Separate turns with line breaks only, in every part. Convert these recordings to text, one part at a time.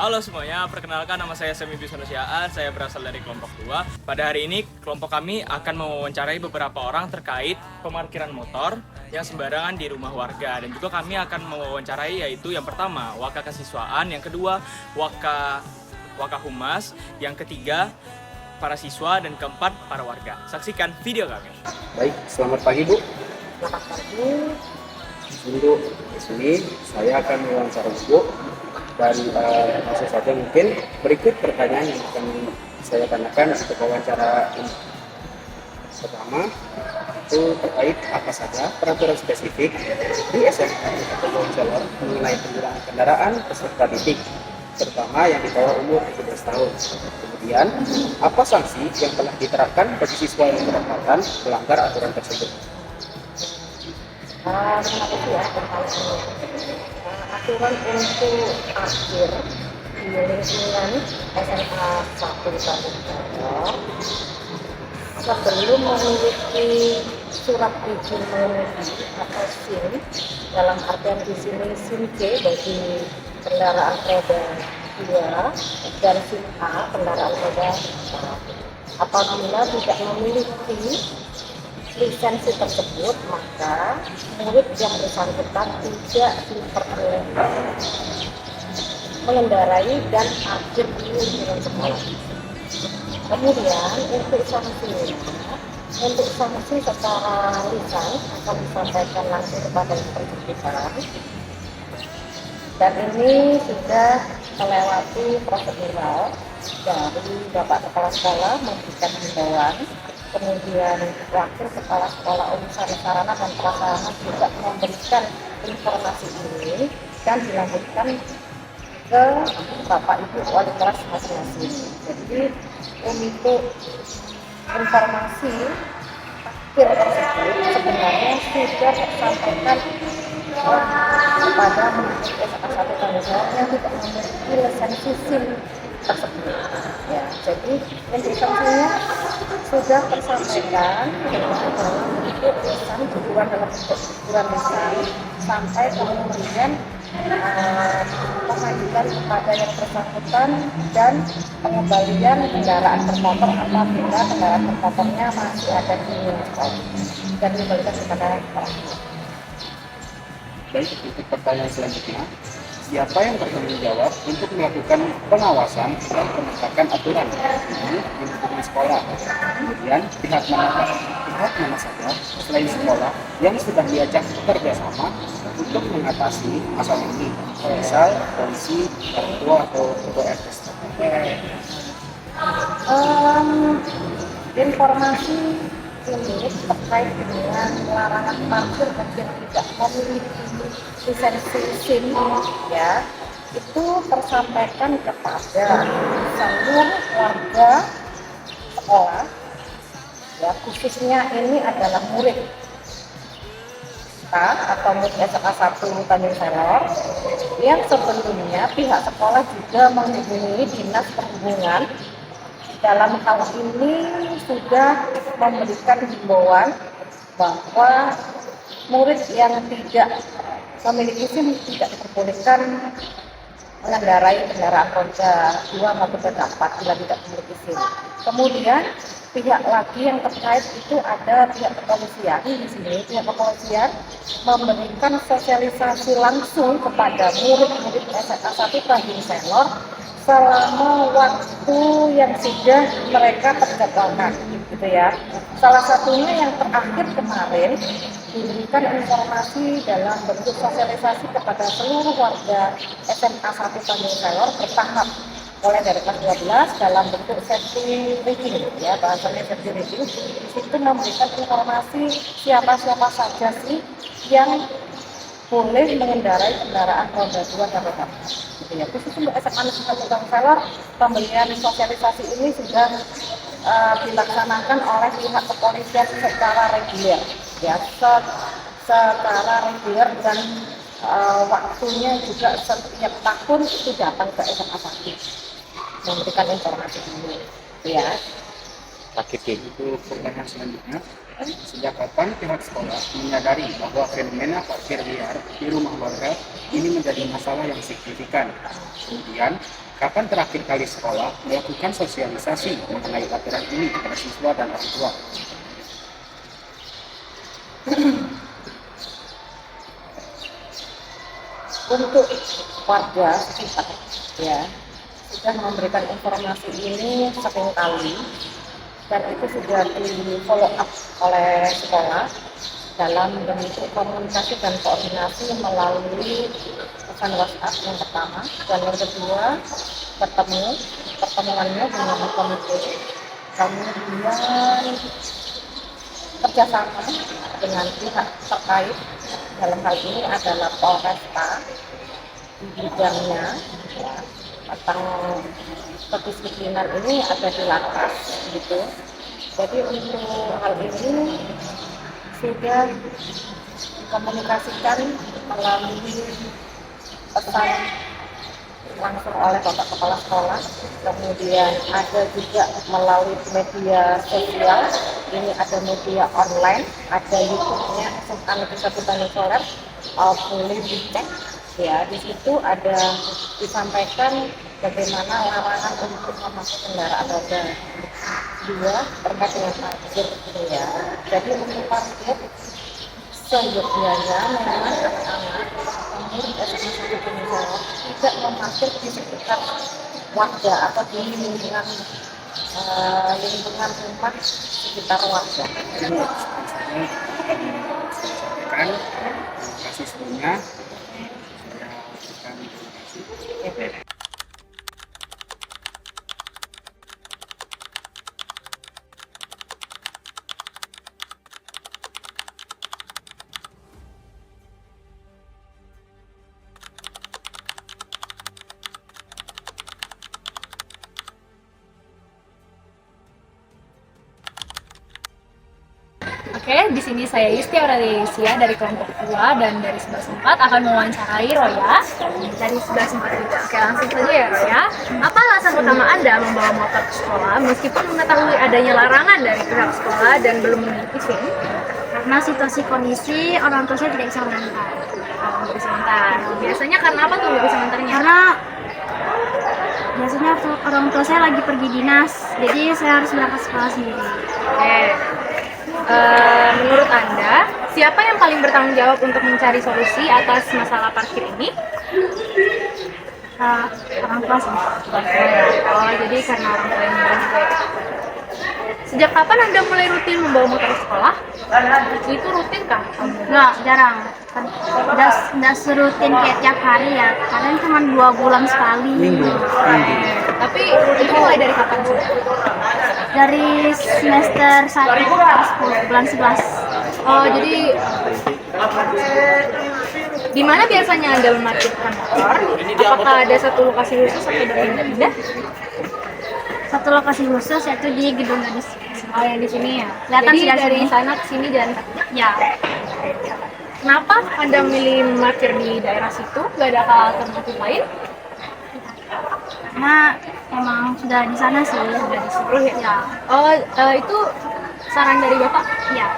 Halo semuanya, perkenalkan nama saya Semi Bismanusiaan, saya berasal dari kelompok 2. Pada hari ini, kelompok kami akan mewawancarai beberapa orang terkait pemarkiran motor yang sembarangan di rumah warga. Dan juga kami akan mewawancarai yaitu yang pertama, Waka Kesiswaan, yang kedua, Waka Humas, yang ketiga, para siswa, dan keempat, para warga. Saksikan video kami.
Baik, selamat pagi Bu.
Selamat pagi.
Untuk di sini saya akan mewawancara Bu. Dan langsung saja mungkin berikut pertanyaan yang akan saya tanyakan untuk wawancara ini. Pertama, itu terkait apa saja peraturan spesifik di SMK atau Seller mengenai penggunaan kendaraan peserta didik, terutama yang di bawah umur 17 tahun. Kemudian, apa sanksi yang telah diterapkan bagi siswa yang kedapatan melanggar aturan tersebut?
Terima kasih ya terkait aturan untuk parkir di lingkungan SMA 1 Bandung sebelum memiliki surat izin mengemudi atau SIM, dalam artian di sini SIM C bagi kendaraan roda 2 dan SIM A kendaraan roda 4. Apabila tidak memiliki lisensi tersebut, maka murid yang bersangkutan tidak diperbolehkan mengendarai dan parkir di lingkungan sekolah. Kemudian untuk sanksi secara lisan akan disampaikan langsung kepada yang bersangkutan, dan ini sudah melewati prosedural dari Bapak Kepala Sekolah memberikan himbauan. Kemudian Wakil Kepala Sekolah Urusan Sarana dan Prasarana juga memberikan informasi ini dan dilanjutkan ke Bapak Ibu Wali kelas masing-masing. Jadi untuk informasi parkir tersebut sebenarnya sudah disampaikan kepada murid SMA 1 Bandung yang tidak memiliki lisensi SIM tersebut. Ya, jadi untuk sanksinya sudah tersampaikan dalam bentuk lisan, sampai kemudian pengajuan kepada yang bersangkutan dan pengembalian kendaraan bermotor apabila kendaraan bermotornya masih ada di sekolah dan dikembalikan kepada orang tua.
Baik, untuk pertanyaan selanjutnya, siapa yang bertanggung jawab untuk melakukan pengawasan dan penegakan aturan ini di lingkungan sekolah? Kemudian pihak mana saja selain sekolah yang sudah diajak kerjasama untuk mengatasi masalah ini, misal polisi, orang tua atau ketua RT.
Informasi ini terkait dengan larangan parkir bagi yang tidak memiliki lisensi SIM, ya, itu tersampaikan kepada seluruh warga sekolah, ya, khususnya ini adalah murid atau murid SMA 1 Tanjung Selor, yang sebelumnya pihak sekolah juga menghubungi Dinas Perhubungan. Dalam hal ini sudah memberikan himbauan bahwa murid yang tidak memiliki SIM tidak diperbolehkan mengendarai kendaraan roda 2 maupun roda 4 bila tidak memiliki SIM. Kemudian pihak lagi yang terkait itu ada pihak kepolisian. Di sini pihak kepolisian memberikan sosialisasi langsung kepada murid-murid SMA 1 Tanjung Selor selama waktu yang sudah mereka terjadwalkan, gitu ya. Salah satunya yang terakhir kemarin diberikan informasi dalam bentuk sosialisasi kepada seluruh warga SMA 1 Tanjung Selor bertahap, mulai dari kelas 12 dalam bentuk safety reading, ya, bahasanya safety reading. Di situ memberikan informasi siapa-siapa saja sih yang boleh mengendarai kendaraan roda 2 dan roda 4. Gitu ya. Khusus untuk SMA 1 Tanjung Selor, pemberian sosialisasi ini sudah dilaksanakan oleh pihak kepolisian secara reguler, ya, secara reguler, dan waktunya juga setiap tahun itu datang ke SMA 1 memberikan informasi ini, ya.
Oke, itu pertanyaan selanjutnya. Sejak kapan pihak sekolah menyadari bahwa fenomena parkir liar di rumah warga ini menjadi masalah yang signifikan? Kemudian, kapan terakhir kali sekolah melakukan sosialisasi mengenai aturan ini kepada siswa dan orang tua?
Untuk warga sekitar ya sudah memberikan informasi ini sering kali dan itu sudah di follow up oleh sekolah dalam bentuk komunikasi dan koordinasi melalui pesan WhatsApp yang pertama, dan yang kedua pertemuannya dengan komite, kemudian kerjasama dengan pihak terkait, dalam hal ini adalah Polresta di bidangnya ya, tentang kedisiplinan ini ada di Lantas gitu. Jadi untuk hal ini sudah dikomunikasikan melalui pesan langsung oleh Bapak Kepala Sekolah, kemudian ada juga melalui media sosial, ini ada media online, ada YouTube-nya SMA Negeri 1 Tanjung Soret, boleh dicek ya. Di situ ada disampaikan bagaimana larangan untuk memakai kendaraan roda dua terkait dengan parkir gitu ya. Jadi untuk parkir seyogyanya memang anak-anak murid SMA 1 Tanjung Soret tidak memarkir di sekitar warga atau di lingkungan rumah sekitar warga.
Ini saya sampaikan, terima kasih sebelumnya. Saya akan terima kasih.
Oke, di sini saya Isti Aurelisia dari kelompok 2 dan dari 11/4 akan mewawancarai Roya dari 11/4 juga. Oke, langsung saja ya Roya. Apa alasan utama Anda membawa motor ke sekolah meskipun mengetahui adanya larangan dari pihak sekolah dan belum memiliki SIM?
Karena situasi kondisi orang tua saya tidak bisa mengantar.
Nggak bisa mengantar. Biasanya karena apa tuh nggak bisa mengantarnya?
Karena biasanya orang tua saya lagi pergi dinas, jadi saya harus berangkat sekolah sendiri.
Oke. Menurut Anda, siapa yang paling bertanggung jawab untuk mencari solusi atas masalah parkir ini?
Orang tua sih.
Oh, jadi karena orang tua yang nyuruh juga ya. Sejak kapan Anda mulai rutin membawa motor ke sekolah? Itu rutin kah?
Enggak, jarang. Nggak serutin kayak tiap hari ya. Kadang cuma 2 bulan sekali.
Tapi itu mulai dari kapan sih?
Dari semester 1 kelas 10, bulan 11.
Oh, jadi di mana biasanya Anda memarkirkan motor? Apakah ada satu lokasi khusus atau berpindah-pindah?
Satu lokasi khusus yaitu di gedung gadis.
Oh, yang di sini ya.
Kelihatan
Jadi
sih dari
dari
sini.
sana ke sini jalan kaki.
Ya,
Kenapa Anda memilih parkir di daerah situ? Gak ada alternatif lain?
karena emang sudah di sana sih, sudah disuruh ya.
Oh, itu saran dari Bapak?
Ya,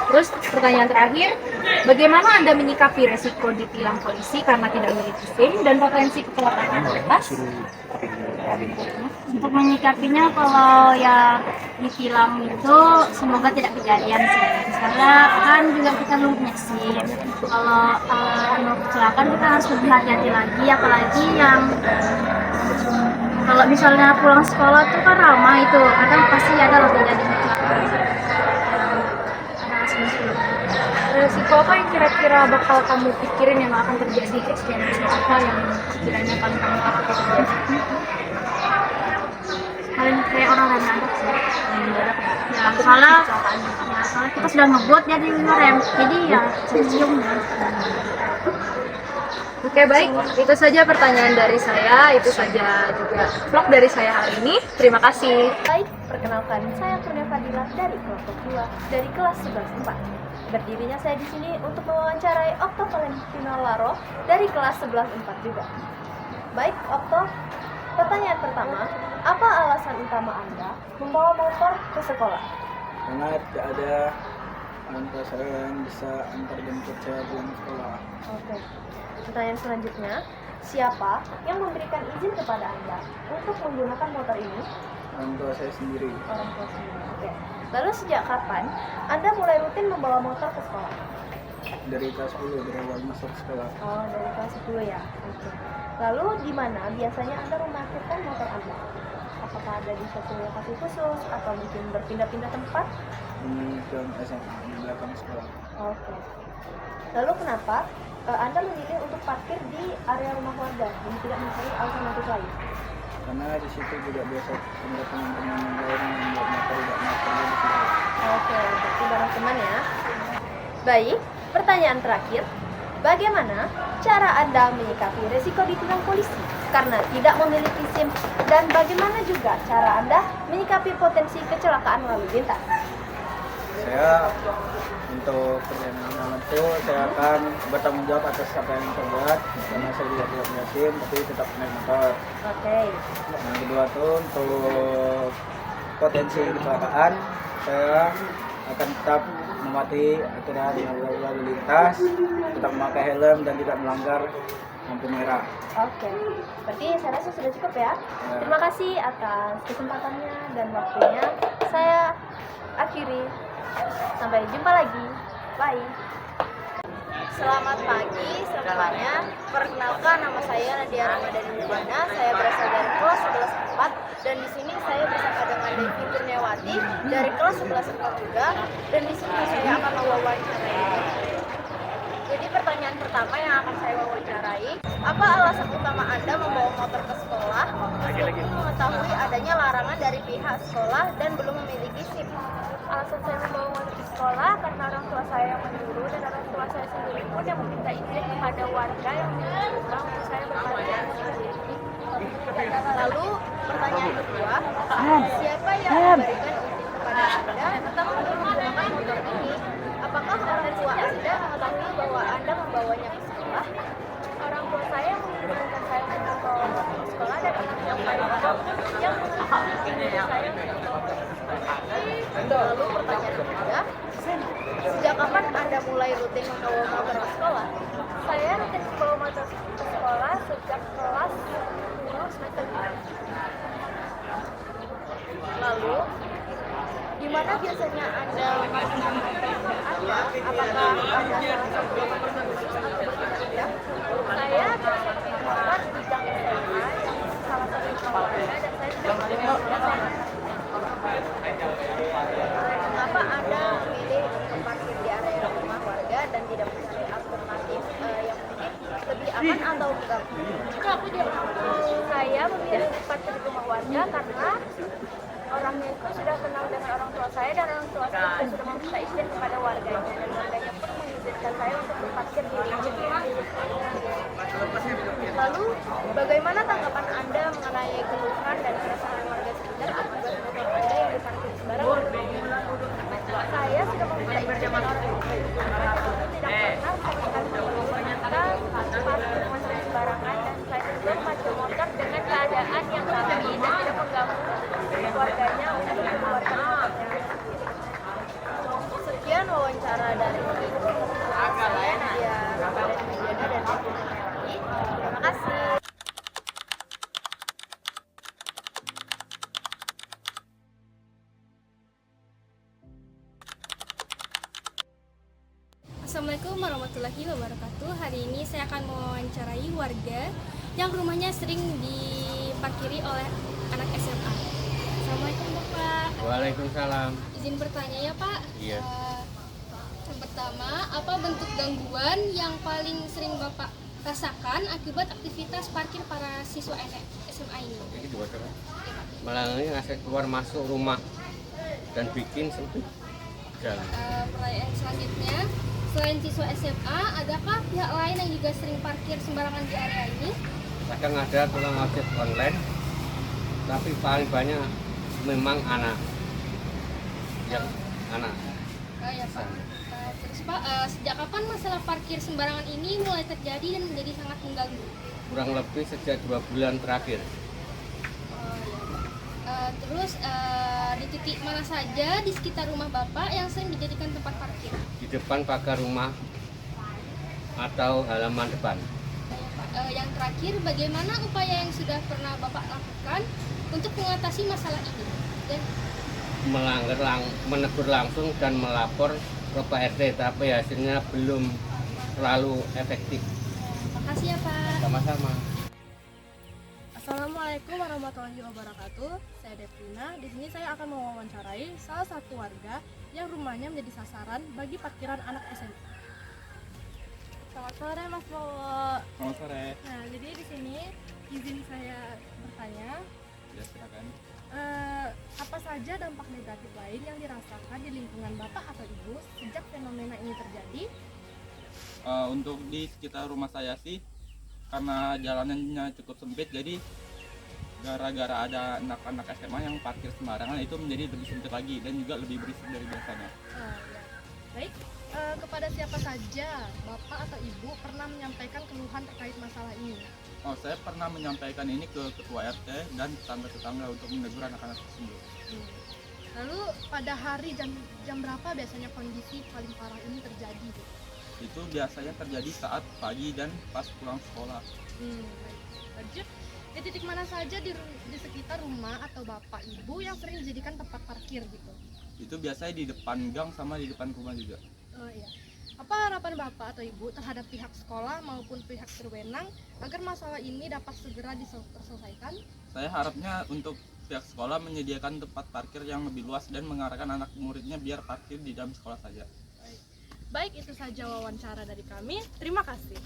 Terus pertanyaan terakhir, bagaimana Anda menyikapi resiko ditilang polisi karena tidak memiliki SIM dan potensi kecelakaan lalu lintas?
untuk menyikapinya kalau ya ditilang itu semoga tidak kejadian sih. Karena kan juga kita belum punya SIM. Kalau kecelakaan kita harus lebih hati-hati lagi, apalagi yang kalau misalnya pulang sekolah tuh kan ramai itu, kadang pasti ada loh terjadi kecelakaan.
Resiko apa yang kira-kira bakal kamu pikirin yang akan terjadi? Resiko apa yang kiranya paling kamu takut terjadi?
Paling kayak orang rem dadak sih. Ya, soalnya kita sudah ngebut jadi ngerem, jadi ya cium ya.
Oke, baik, itu saja pertanyaan dari saya, itu saja juga vlog dari saya hari ini. Terima kasih.
Baik, perkenalkan saya Kurnia Fadila dari kelompok 2 dari kelas 11/4. Berdirinya saya di sini untuk mewawancarai Okto Valentino Laro dari kelas 11/4 juga. Baik, Okto, pertanyaan pertama, apa alasan utama Anda membawa motor ke sekolah?
Karena tidak ada
Orang tua saya yang bisa antar jemput saya pulang sekolah.
Oke. Pertanyaan selanjutnya, siapa yang memberikan izin kepada Anda untuk menggunakan motor ini?
Orang tua saya sendiri.
Orang tua sendiri. Oke. Lalu sejak kapan Anda mulai rutin membawa motor ke sekolah?
Dari kelas 10 dari awal masuk sekolah.
Oh, dari kelas 10 ya. Oke. Lalu di mana biasanya Anda memarkirkan motor Anda? Apakah ada di satu lokasi khusus atau mungkin berpindah-pindah tempat?
Di dalam SMA di belakang sekolah.
Oke. Lalu kenapa Anda memilih untuk parkir di area rumah warga dan tidak mencari alternatif lain?
Karena di situ juga biasa ada teman-teman yang lain yang membuat motor tidak motornya di situ.
Oke, berarti bareng teman ya. Baik, pertanyaan terakhir. Bagaimana cara Anda menyikapi resiko ditilang polisi karena tidak memiliki SIM? Dan bagaimana juga cara Anda menyikapi potensi kecelakaan lalu lintas?
Saya untuk perjalanan itu saya akan bertanggung jawab atas apa yang terbuat karena saya juga tidak punya SIM tapi tetap naik motor.
Oke.
Yang kedua tuh untuk potensi kecelakaan saya akan tetap mematuhi aturan lalu lintas, tetap memakai helm dan tidak melanggar lampu merah.
Oke, berarti saya rasa sudah cukup ya. Terima kasih atas kesempatannya dan waktunya. Saya akhiri. Sampai jumpa lagi. Bye. Selamat pagi semuanya. Perkenalkan, nama saya Nadia Ramadhani Nirwana. Saya berasal dari kelas 11 4 dan di sini saya bersama dengan Devi Kurniawati dari kelas 11 4 juga. Dan di sini saya akan mewawancarai. Jadi pertanyaan pertama yang akan saya wawancarai, apa alasan utama Anda membawa motor ke sekolah meskipun mengetahui adanya larangan dari pihak sekolah dan belum memiliki SIM? Alasan saya membawa motor ke sekolah karena orang tua saya yang menyuruh dan orang tua saya sendiri pun yang meminta izin kepada warga yang memiliki rumah untuk saya berparkir. Lalu pertanyaan kedua, siapa yang memberikan izin kepada Anda tentang menggunakan motor ini? Apakah orang tua Anda mengetahui bahwa Anda membawanya ke sekolah? Orang tua saya mengizinkan saya untuk membawa motor ke sekolah dan orang tua saya yang mengizinkan saya untuk membawa motor ke sekolah. Lalu pertanyaan ketiga, sejak kapan Anda mulai rutin membawa motor ke sekolah? Saya rutin membawa motor ke sekolah sejak kelas 10 semester 5. Lalu, di mana biasanya Anda memasukkan motor Anda? Apakah Anda salah satu lokasi khusus atau berpindah-pindah? Saya biasa menemukan di gang SMA yang salah satu sekolah Anda dan saya sudah berpindah-pindah. Mengapa Anda memilih untuk parkir di area rumah warga dan tidak mencari alternatif yang mungkin lebih aman atau enggak? Saya memilih untuk parkir di rumah warga karena orangnya itu sudah kenal dengan orang tua saya dan orang tua saya juga sudah meminta izin kepada warganya dan warganya pun mengizinkan saya untuk berparkir di rumah. Lalu, bagaimana tanggapan Anda mengenai keluhan dan keresahan warga sekitar akibat motor Anda yang diparkir sembarangan? Saya sudah meminta izin kepada orang tua saya, namun tidak pernah saya parkir motor sembarangan dan saya juga memacu motor dengan keadaan yang rapi dan tidak mengganggu warganya untuk mengeluarkan motornya. Sekian wawancara dari saya Nadia Ramadhani Nirwana dan Devi Kurniawati. Terima kasih.
Assalamualaikum warahmatullahi wabarakatuh. Hari ini saya akan mewawancarai warga yang rumahnya sering diparkiri oleh anak SMA. Assalamualaikum Bapak.
Waalaikumsalam.
Izin bertanya ya Pak.
Iya.
Yang pertama, apa bentuk gangguan yang paling sering Bapak rasakan akibat aktivitas parkir para siswa SMA ini?
Jadi dua cara. Melalui akses keluar masuk rumah dan bikin sempit jalan.
Pertanyaan selanjutnya, selain siswa SMA, adakah pihak lain yang juga sering parkir sembarangan di area ini?
Kadang ada tukang ojek online, tapi paling banyak memang anak. Yang anak.
Ya Pak. Terus Pak, sejak kapan masalah parkir sembarangan ini mulai terjadi dan menjadi sangat mengganggu?
Kurang lebih sejak 2 bulan terakhir.
Di titik mana saja di sekitar rumah Bapak yang sering dijadikan tempat parkir?
Di depan pagar rumah atau halaman depan.
Yang terakhir, bagaimana upaya yang sudah pernah Bapak lakukan untuk mengatasi masalah ini? Dan
Menegur langsung dan melapor ke Pak RT, tapi hasilnya belum terlalu efektif.
makasih ya Pak.
Sama-sama.
Assalamualaikum warahmatullahi wabarakatuh. Saya Devina. Di sini saya akan mewawancarai salah satu warga yang rumahnya menjadi sasaran bagi parkiran anak SMA. Selamat sore Mas Bowo.
Selamat sore.
Nah, jadi di sini izin saya bertanya,
Ya, silakan.
apa saja dampak negatif lain yang dirasakan di lingkungan Bapak atau Ibu sejak fenomena ini terjadi?
Untuk di sekitar rumah saya sih, karena jalanannya cukup sempit, jadi gara-gara ada anak-anak SMA yang parkir sembarangan, itu menjadi lebih sempit lagi dan juga lebih berisik dari biasanya.
Ya. Baik, kepada siapa saja Bapak atau Ibu pernah menyampaikan keluhan terkait masalah ini?
Saya pernah menyampaikan ini ke ketua RT dan tetangga-tetangga untuk menegur anak-anak tersebut.
Lalu pada hari jam berapa biasanya kondisi paling parah ini terjadi?
Itu biasanya terjadi saat pagi dan pas pulang sekolah.
Baik. Lanjut, di titik mana saja di sekitar rumah atau Bapak Ibu yang sering dijadikan tempat parkir gitu?
Itu biasanya di depan gang sama di depan rumah juga.
Oh iya. Apa harapan Bapak atau Ibu terhadap pihak sekolah maupun pihak berwenang agar masalah ini dapat segera diselesaikan?
Saya harapnya untuk pihak sekolah menyediakan tempat parkir yang lebih luas dan mengarahkan anak muridnya biar parkir di dalam sekolah saja.
Baik, itu saja wawancara dari kami. Terima kasih.